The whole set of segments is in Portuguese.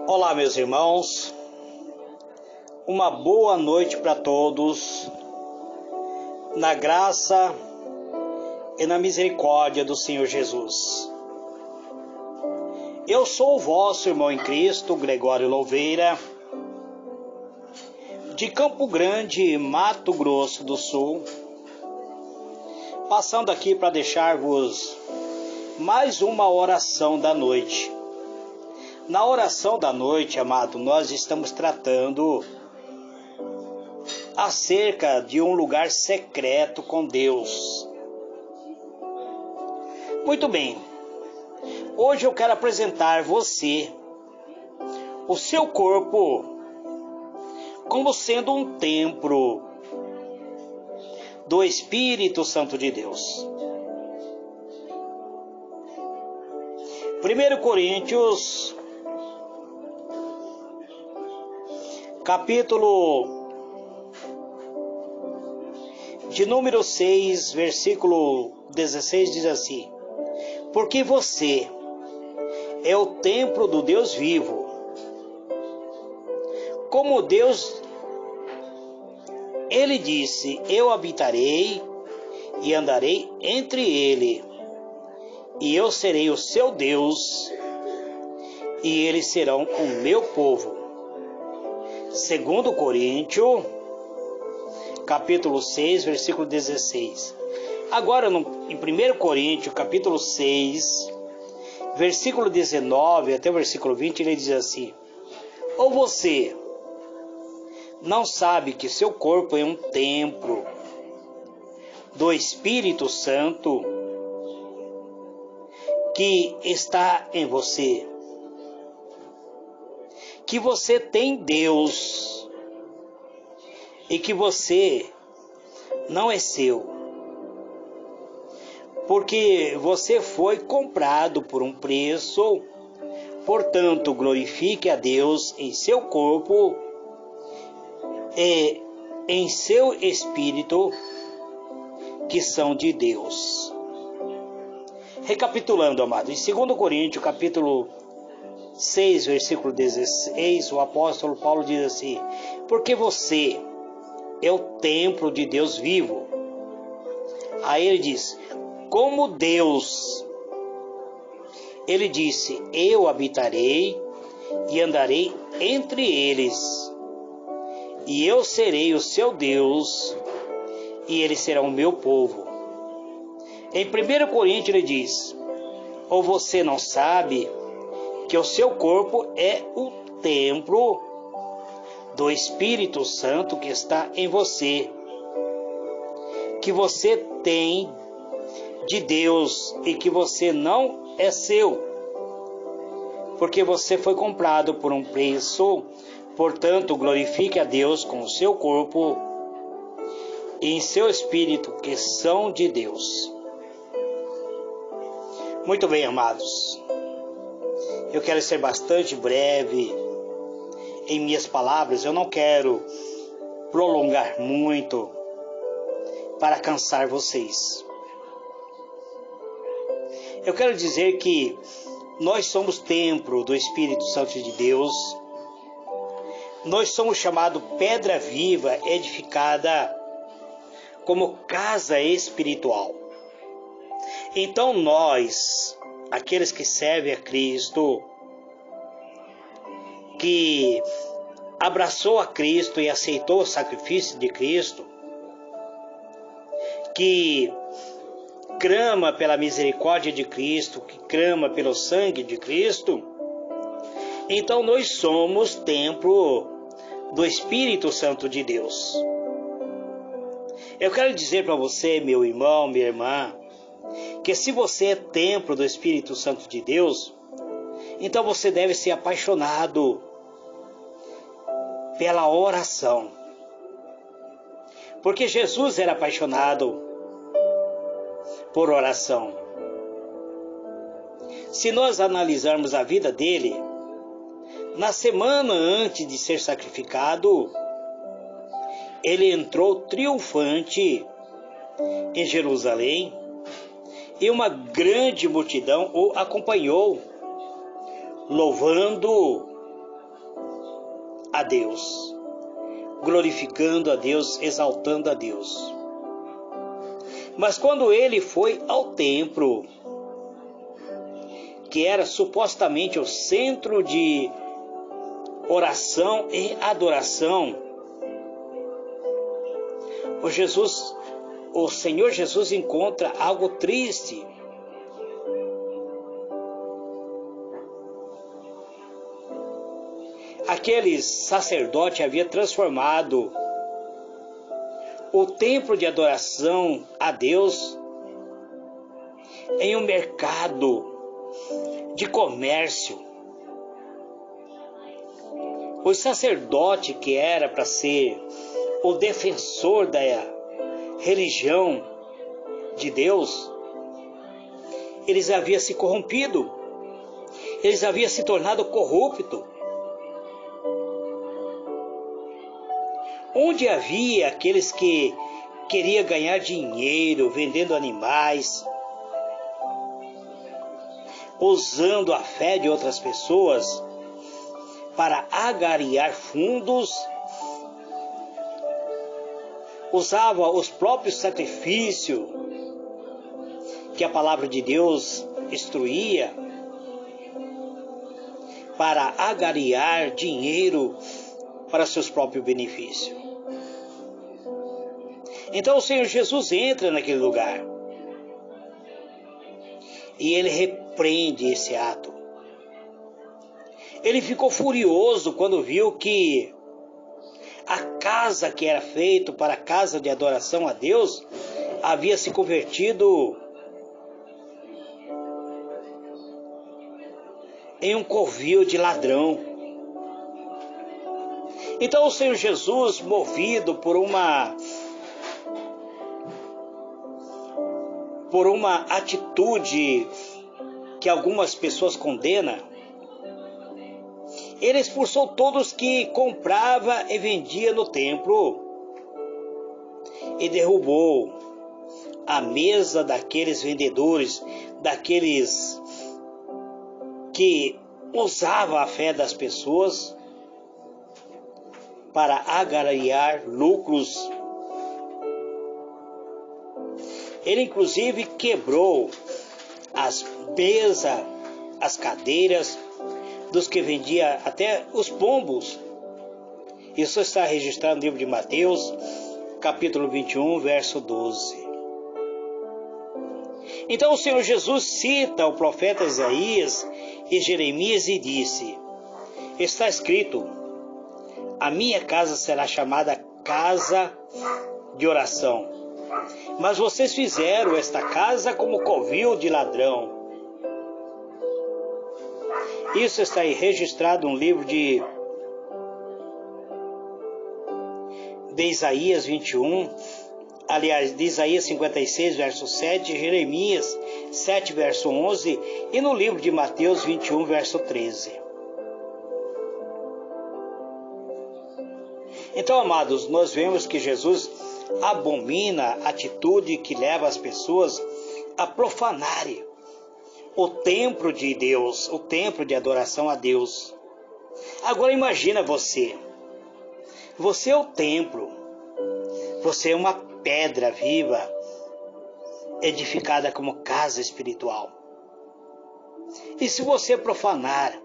Olá, meus irmãos, uma boa noite para todos, na graça e na misericórdia do Senhor Jesus. Eu sou o vosso irmão em Cristo, Gregório Louveira, de Campo Grande, Mato Grosso do Sul, passando aqui para deixar-vos mais uma oração da noite. Na oração da noite, amado, nós estamos tratando acerca de um lugar secreto com Deus. Muito bem, hoje eu quero apresentar você, o seu corpo, como sendo um templo do Espírito Santo de Deus. 1 Coríntios, capítulo de número 6, versículo 16, diz assim: porque você é o templo do Deus vivo. Como Deus, ele disse: eu habitarei e andarei entre ele, e eu serei o seu Deus, e eles serão o meu povo. 2 Coríntios, capítulo 6, versículo 16. Agora, em 1 Coríntios, capítulo 6, versículo 19 até o versículo 20, ele diz assim: ou você não sabe que seu corpo é um templo do Espírito Santo que está em você, que você tem Deus e que você não é seu, porque você foi comprado por um preço. Portanto, glorifique a Deus em seu corpo e em seu espírito, que são de Deus. Recapitulando, amado, em 2 Coríntios, capítulo 6, versículo 16, o apóstolo Paulo diz assim: porque você é o templo de Deus vivo. Aí ele diz: como Deus, ele disse: eu habitarei e andarei entre eles, e eu serei o seu Deus, e eles serão o meu povo. Em 1 Coríntios ele diz: ou você não sabe que o seu corpo é o templo do Espírito Santo que está em você, que você tem de Deus e que você não é seu, porque você foi comprado por um preço. Portanto, glorifique a Deus com o seu corpo e em seu espírito, que são de Deus. Muito bem, amados, eu quero ser bastante breve em minhas palavras. Eu não quero prolongar muito para cansar vocês. Eu quero dizer que nós somos templo do Espírito Santo de Deus. Nós somos chamados pedra viva, edificada como casa espiritual. Então nós, aqueles que servem a Cristo, que abraçou a Cristo e aceitou o sacrifício de Cristo, que clama pela misericórdia de Cristo, que clama pelo sangue de Cristo, então nós somos templo do Espírito Santo de Deus. Eu quero dizer para você, meu irmão, minha irmã, que se você é templo do Espírito Santo de Deus, então você deve ser apaixonado pela oração. Porque Jesus era apaixonado por oração. Se nós analisarmos a vida dele, na semana antes de ser sacrificado, ele entrou triunfante em Jerusalém e uma grande multidão o acompanhou, louvando a Deus, glorificando a Deus, exaltando a Deus. Mas quando ele foi ao templo, que era supostamente o centro de oração e adoração, o Senhor Jesus encontra algo triste. Aquele sacerdote havia transformado o templo de adoração a Deus em um mercado de comércio. O sacerdote, que era para ser o defensor da religião de Deus, eles haviam se corrompido, eles haviam se tornado corruptos. Onde havia aqueles que queriam ganhar dinheiro vendendo animais, usando a fé de outras pessoas para angariar fundos, usava os próprios sacrifícios que a palavra de Deus instruía para angariar dinheiro para seus próprios benefícios. Então o Senhor Jesus entra naquele lugar e ele repreende esse ato. Ele ficou furioso quando viu que a casa que era feita para a casa de adoração a Deus havia se convertido em um covil de ladrão. Então o Senhor Jesus, movido por uma atitude que algumas pessoas condenam, ele expulsou todos que comprava e vendia no templo e derrubou a mesa daqueles vendedores, daqueles que usavam a fé das pessoas para angariar lucros. Ele inclusive quebrou as mesas, as cadeiras dos que vendia até os pombos. Isso está registrado no livro de Mateus, capítulo 21, verso 12. Então o Senhor Jesus cita o profeta Isaías e Jeremias e disse: está escrito, a minha casa será chamada casa de oração, mas vocês fizeram esta casa como covil de ladrão. Isso está aí registrado no livro de Isaías 21, aliás, de Isaías 56, verso 7, Jeremias 7, verso 11, e no livro de Mateus 21, verso 13. Então, amados, nós vemos que Jesus abomina a atitude que leva as pessoas a profanarem o templo de Deus, o templo de adoração a Deus. Agora imagina você é o templo, você é uma pedra viva, edificada como casa espiritual. E se você profanar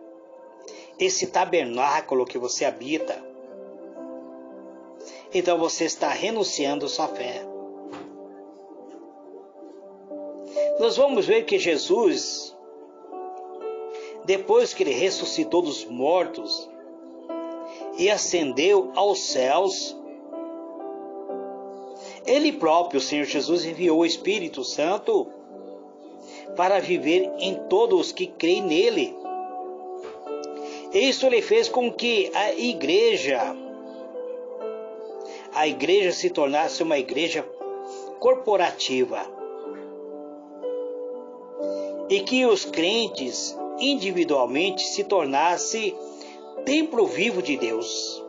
esse tabernáculo que você habita, então você está renunciando à sua fé. Nós vamos ver que Jesus, depois que ele ressuscitou dos mortos e ascendeu aos céus, ele próprio, o Senhor Jesus, enviou o Espírito Santo para viver em todos os que creem nele. Isso ele fez com que a igreja se tornasse uma igreja corporativa e que os crentes individualmente se tornassem templo vivo de Deus.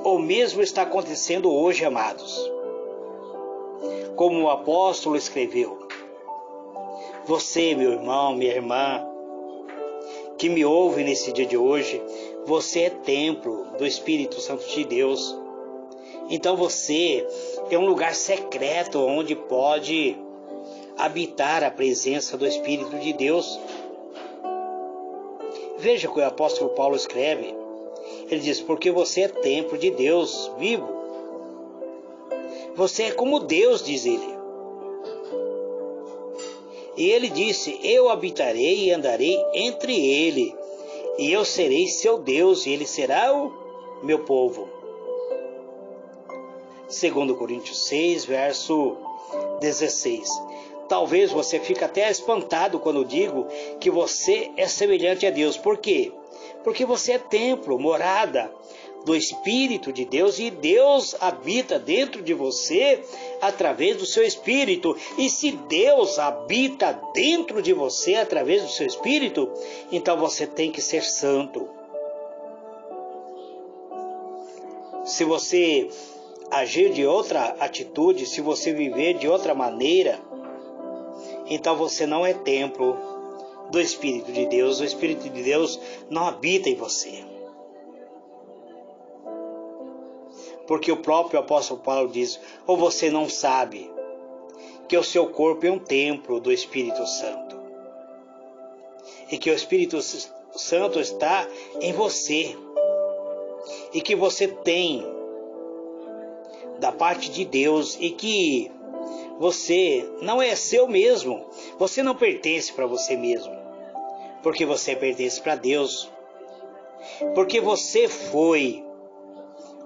O mesmo está acontecendo hoje, amados. Como o apóstolo escreveu: você, meu irmão, minha irmã, que me ouve nesse dia de hoje, você é templo do Espírito Santo de Deus. Então você é um lugar secreto onde pode habitar a presença do Espírito de Deus. Veja o que o apóstolo Paulo escreve. Ele diz, porque você é templo de Deus vivo. Você é como Deus, diz ele. E ele disse, eu habitarei e andarei entre ele, e eu serei seu Deus, e ele será o meu povo. 2 Coríntios 6, verso 16. Talvez você fique até espantado quando digo que você é semelhante a Deus. Por quê? Porque você é templo, morada do Espírito de Deus, e Deus habita dentro de você através do seu Espírito. E se Deus habita dentro de você através do seu Espírito, então você tem que ser santo. Se você agir de outra atitude, se você viver de outra maneira, então você não é templo do Espírito de Deus. O Espírito de Deus não habita em você. Porque o próprio apóstolo Paulo diz, ou você não sabe que o seu corpo é um templo do Espírito Santo, e que o Espírito Santo está em você, e que você tem da parte de Deus, e que você não é seu mesmo, você não pertence para você mesmo, porque você pertence para Deus, porque você foi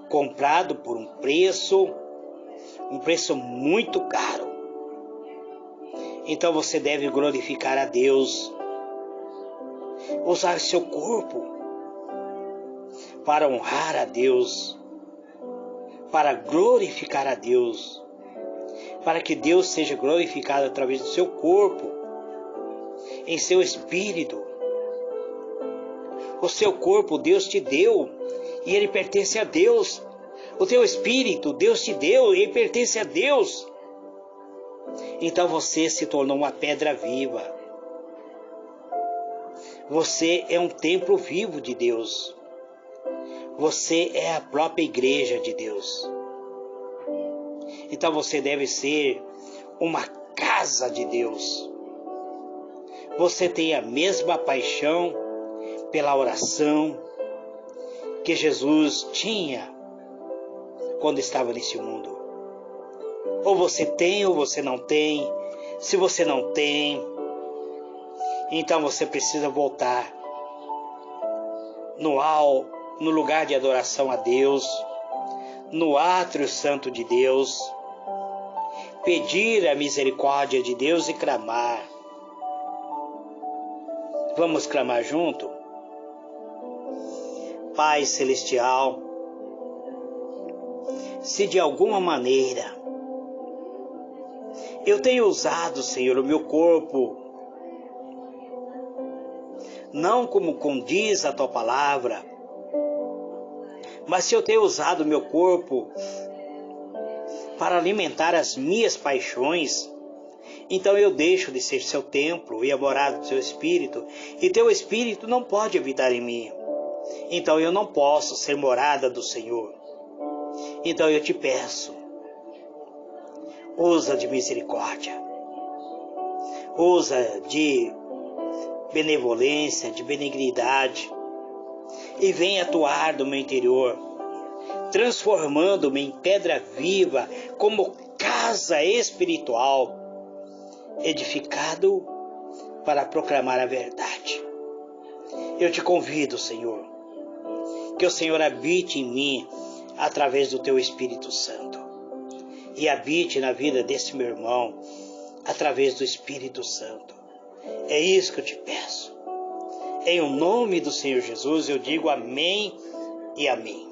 comprado por um preço muito caro. Então você deve glorificar a Deus, usar seu corpo para honrar a Deus, para glorificar a Deus, para que Deus seja glorificado através do seu corpo, em seu espírito. O seu corpo Deus te deu, e ele pertence a Deus. O teu espírito Deus te deu, e ele pertence a Deus. Então você se tornou uma pedra viva. Você é um templo vivo de Deus. Você é a própria igreja de Deus. Então você deve ser uma casa de Deus. Você tem a mesma paixão pela oração que Jesus tinha quando estava nesse mundo. Ou você tem ou você não tem. Se você não tem, então você precisa voltar no lugar de adoração a Deus, no átrio santo de Deus, pedir a misericórdia de Deus e clamar. Vamos clamar junto? Pai Celestial, se de alguma maneira eu tenho usado, Senhor, o meu corpo, não como condiz a Tua palavra, mas se eu tenho usado o meu corpo para alimentar as minhas paixões, então eu deixo de ser seu templo e a morada do seu Espírito, e teu Espírito não pode habitar em mim. Então eu não posso ser morada do Senhor. Então eu te peço, usa de misericórdia, usa de benevolência, de benignidade, e vem atuar no meu interior, transformando-me em pedra viva, como casa espiritual, edificado para proclamar a verdade. Eu te convido, Senhor, que o Senhor habite em mim através do Teu Espírito Santo, e habite na vida desse meu irmão através do Espírito Santo. É isso que eu te peço. Em o nome do Senhor Jesus eu digo amém e amém.